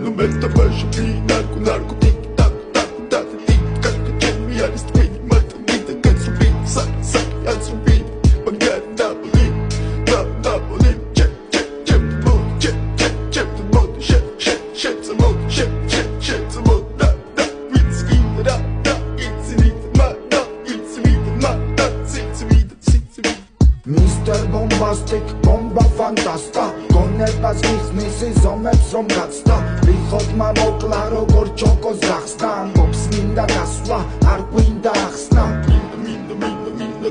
Nu meta baixo narco, narco, tic, tac, tac, tac, tic, tac, Jamie, Aristide, mata, vida, Gatsby, sac, sac, Gatsby, Bangar, Napoli, Napoli, check, check, check, mode, check, check, check, the mode, shit, shit, shit, the mode, shit, shit, shit, the mode, da, da, it's in the da, da, it's in it, ma, da, it's in it, ma, da, it's in it, it's in it. Mr. Bombastic, bomba fantasta გონებას გიხსნის ზომებს რომ გაცდა ვიხოდმა მოკლა როგორ ჩოკოს გახსნა ამბობს მინდა გასვლა არ გვინდა ახსნა მინდა, მინდა, მინდა, მინდა,